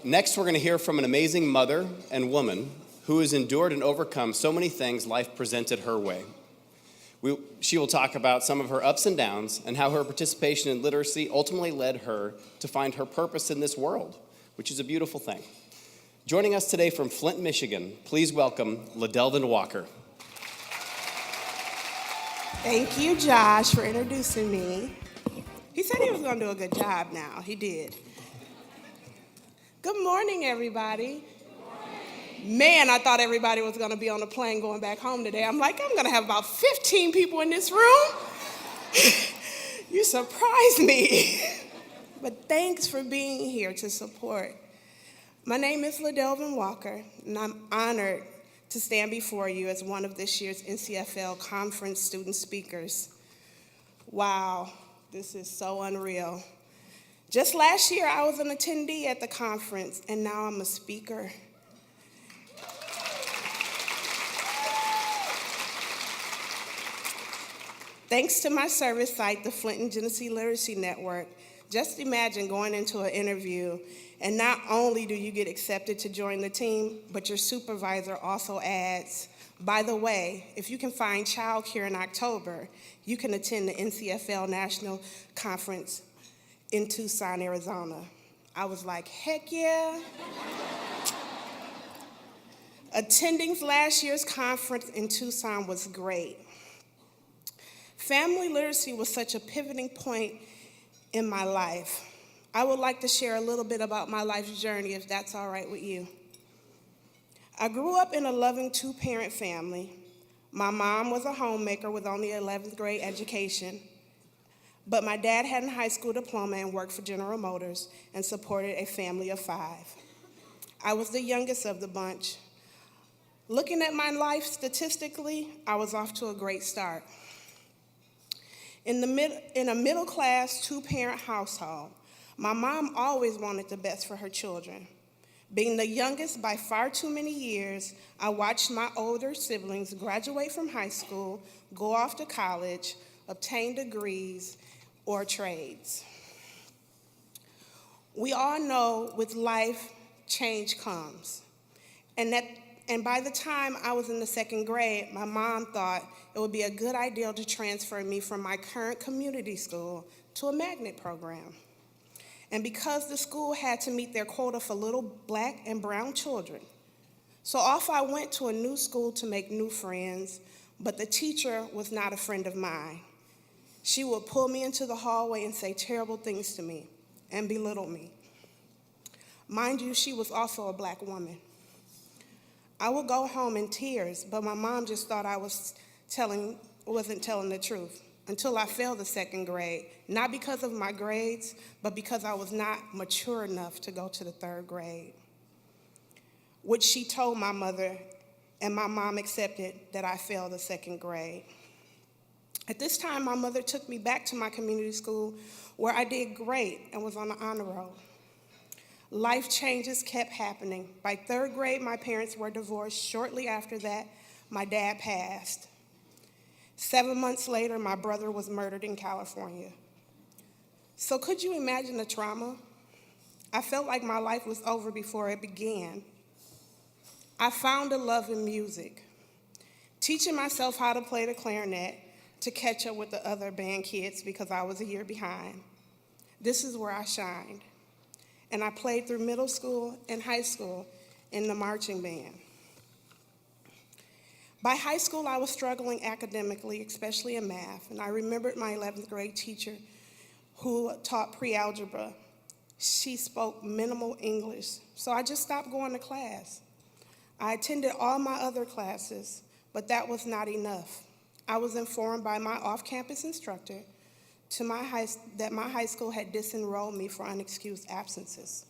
Next, we're going to hear from an amazing mother and woman who has endured and overcome so many things life presented her way. She will talk about some of her ups and downs and how her participation in literacy ultimately led her to find her purpose in this world, which is a beautiful thing. Joining us today from Flint, Michigan, please welcome LaDelvin Walker. Thank you, Josh, for introducing me. He said he was going to do a good job now. He did. Good morning, everybody. Man, I thought everybody was going to be on the plane going back home today. I'm going to have about 15 people in this room. You surprised me. But thanks for being here to support. My name is LaDelvin Walker, and I'm honored to stand before you as one of this year's NCFL Conference student speakers. Wow, this is so unreal. Just last year, I was an attendee at the conference, and now I'm a speaker. Thanks to my service site, the Flint and Genesee Literacy Network, just imagine going into an interview and not only do you get accepted to join the team, but your supervisor also adds, by the way, if you can find childcare in October, you can attend the NCFL National Conference in Tucson, Arizona. I was like, heck yeah. Attending last year's conference in Tucson was great. Family literacy was such a pivoting point in my life. I would like to share a little bit about my life's journey, if that's all right with you. I grew up in a loving two-parent family. My mom was a homemaker with only an 11th grade education, but my dad had a high school diploma and worked for General Motors and supported a family of 5. I was the youngest of the bunch. Looking at my life statistically, I was off to a great start. In a middle-class, two-parent household, my mom always wanted the best for her children. Being the youngest by far too many years, I watched my older siblings graduate from high school, go off to college, obtain degrees or trades. We all know with life, change comes. And by the time I was in the 2nd grade, my mom thought it would be a good idea to transfer me from my current community school to a magnet program. And because the school had to meet their quota for little black and brown children, so off I went to a new school to make new friends, but the teacher was not a friend of mine. She would pull me into the hallway and say terrible things to me and belittle me. Mind you, she was also a black woman. I would go home in tears, but my mom just thought I wasn't telling the truth until I failed the 2nd grade, not because of my grades, but because I was not mature enough to go to the 3rd grade, which she told my mother, and my mom accepted that I failed the 2nd grade. At this time, my mother took me back to my community school where I did great and was on the honor roll. Life changes kept happening. By 3rd grade, my parents were divorced. Shortly after that, my dad passed. 7 months later, my brother was murdered in California. So could you imagine the trauma? I felt like my life was over before it began. I found a love in music, teaching myself how to play the clarinet to catch up with the other band kids because I was a year behind. This is where I shined. And I played through middle school and high school in the marching band. By high school, I was struggling academically, especially in math, and I remembered my 11th grade teacher who taught pre-algebra. She spoke minimal English, so I just stopped going to class. I attended all my other classes, but that was not enough. I was informed by my off-campus instructor that my high school had disenrolled me for unexcused absences.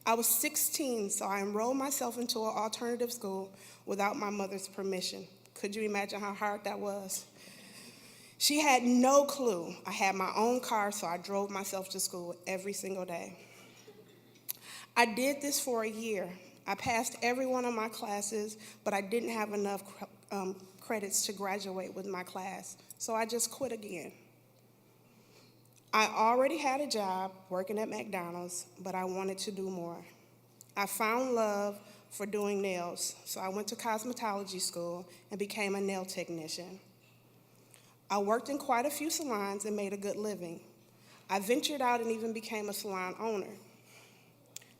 I was 16, so I enrolled myself into an alternative school without my mother's permission. Could you imagine how hard that was? She had no clue. I had my own car, so I drove myself to school every single day. I did this for a year. I passed every one of my classes, but I didn't have enough credits to graduate with my class, so I just quit again. I already had a job working at McDonald's, but I wanted to do more. I found love for doing nails, so I went to cosmetology school and became a nail technician. I worked in quite a few salons and made a good living. I ventured out and even became a salon owner.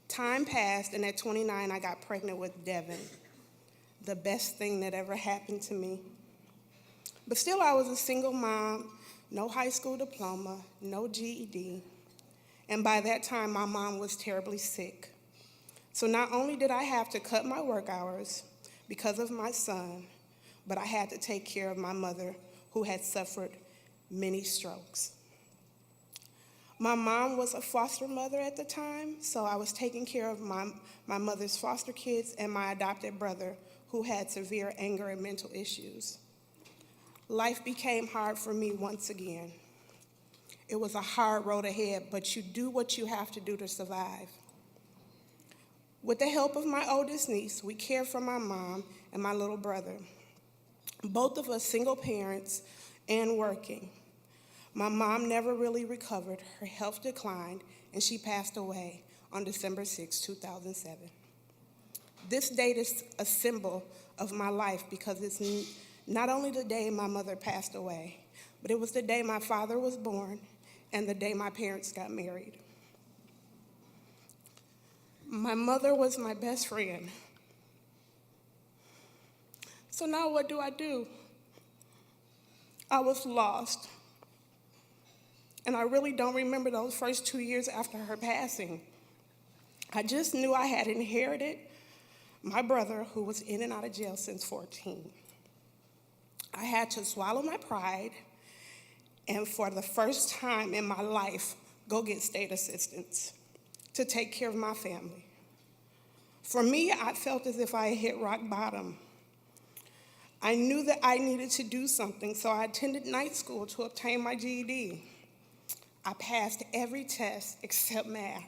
Time passed, and at 29, I got pregnant with Devin, the best thing that ever happened to me. But still, I was a single mom, no high school diploma, no GED, and by that time, my mom was terribly sick. So not only did I have to cut my work hours because of my son, but I had to take care of my mother, who had suffered many strokes. My mom was a foster mother at the time, so I was taking care of my mother's foster kids and my adopted brother, who had severe anger and mental issues. Life became hard for me once again. It was a hard road ahead, but you do what you have to do to survive. With the help of my oldest niece, we cared for my mom and my little brother, both of us single parents and working. My mom never really recovered. Her health declined, and she passed away on December 6, 2007. This date is a symbol of my life because it's not only the day my mother passed away, but it was the day my father was born and the day my parents got married. My mother was my best friend. So now what do? I was lost. And I really don't remember those first 2 years after her passing. I just knew I had inherited my brother, who was in and out of jail since 14. I had to swallow my pride and for the first time in my life, go get state assistance to take care of my family. For me, I felt as if I had hit rock bottom. I knew that I needed to do something, so I attended night school to obtain my GED. I passed every test except math.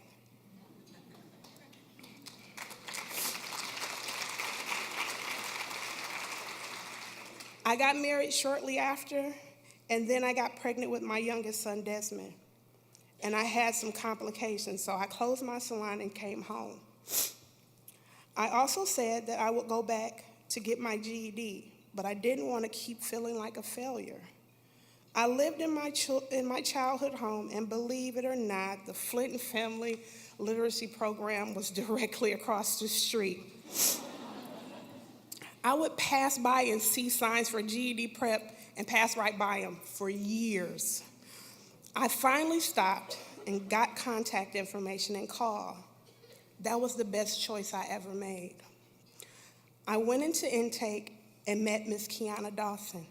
I got married shortly after, and then I got pregnant with my youngest son, Desmond. And I had some complications, so I closed my salon and came home. I also said that I would go back to get my GED, but I didn't want to keep feeling like a failure. I lived in my childhood home, and believe it or not, the Flinton Family Literacy Program was directly across the street. I would pass by and see signs for GED prep and pass right by them for years. I finally stopped and got contact information and called. That was the best choice I ever made. I went into intake and met Miss Kiana Dawson.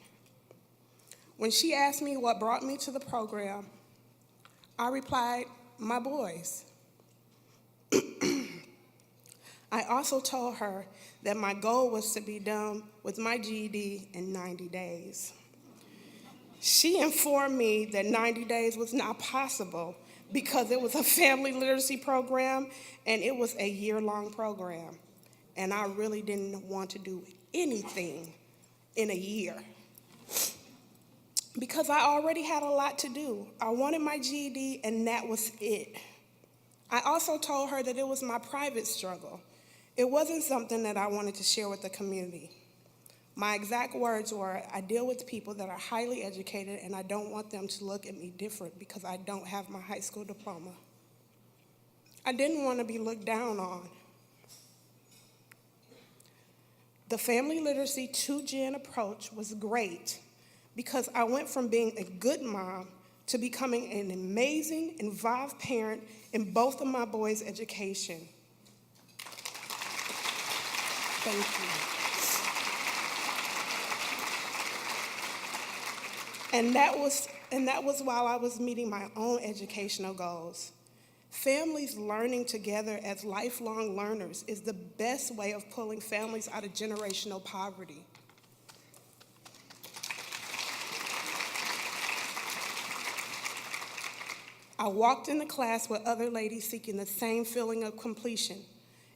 When she asked me what brought me to the program, I replied, my boys. I also told her that my goal was to be done with my GED in 90 days. She informed me that 90 days was not possible because it was a family literacy program and it was a year-long program. And I really didn't want to do anything in a year because I already had a lot to do. I wanted my GED and that was it. I also told her that it was my private struggle. It wasn't something that I wanted to share with the community. My exact words were, I deal with people that are highly educated and I don't want them to look at me different because I don't have my high school diploma. I didn't want to be looked down on. The Family Literacy 2-Gen approach was great because I went from being a good mom to becoming an amazing, involved parent in both of my boys' education. Thank you. And that was while I was meeting my own educational goals. Families learning together as lifelong learners is the best way of pulling families out of generational poverty. I walked into class with other ladies seeking the same feeling of completion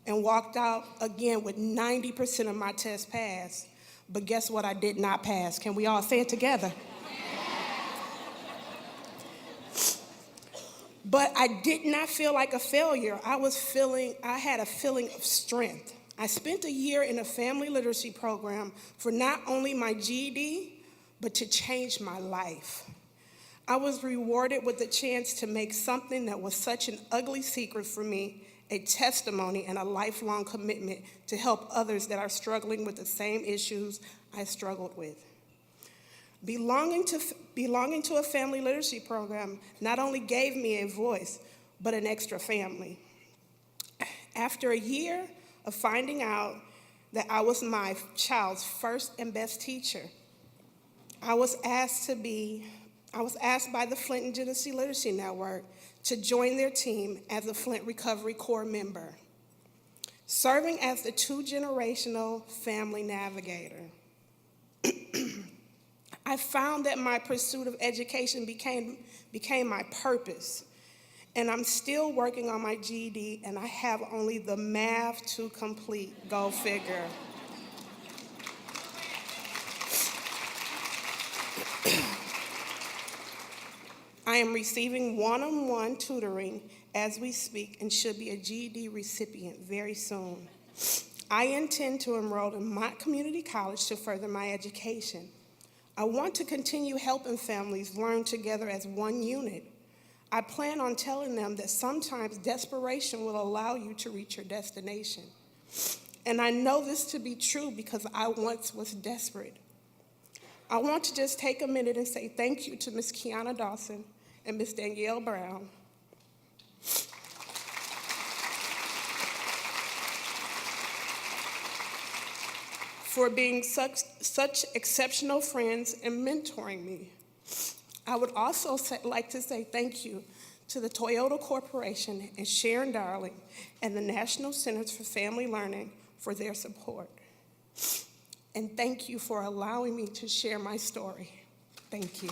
and walked out again with 90% of my tests passed. But guess what I did not pass? Can we all say it together? But I did not feel like a failure. I had a feeling of strength. I spent a year in a family literacy program for not only my GED, but to change my life. I was rewarded with the chance to make something that was such an ugly secret for me a testimony and a lifelong commitment to help others that are struggling with the same issues I struggled with. Belonging to a family literacy program not only gave me a voice, but an extra family. After a year of finding out that I was my child's first and best teacher, I was asked by the Flint and Genesee Literacy Network to join their team as a Flint Recovery Corps member, serving as the two-generational family navigator. I found that my pursuit of education became my purpose, and I'm still working on my GED, and I have only the math to complete. Go figure. I am receiving one-on-one tutoring as we speak and should be a GED recipient very soon. I intend to enroll in Mott Community College to further my education. I want to continue helping families learn together as one unit. I plan on telling them that sometimes desperation will allow you to reach your destination. And I know this to be true because I once was desperate. I want to just take a minute and say thank you to Ms. Kiana Dawson and Ms. Danielle Brown for being such exceptional friends and mentoring me. I would also like to say thank you to the Toyota Corporation and Sharon Darling and the National Centers for Family Learning for their support. And thank you for allowing me to share my story. Thank you.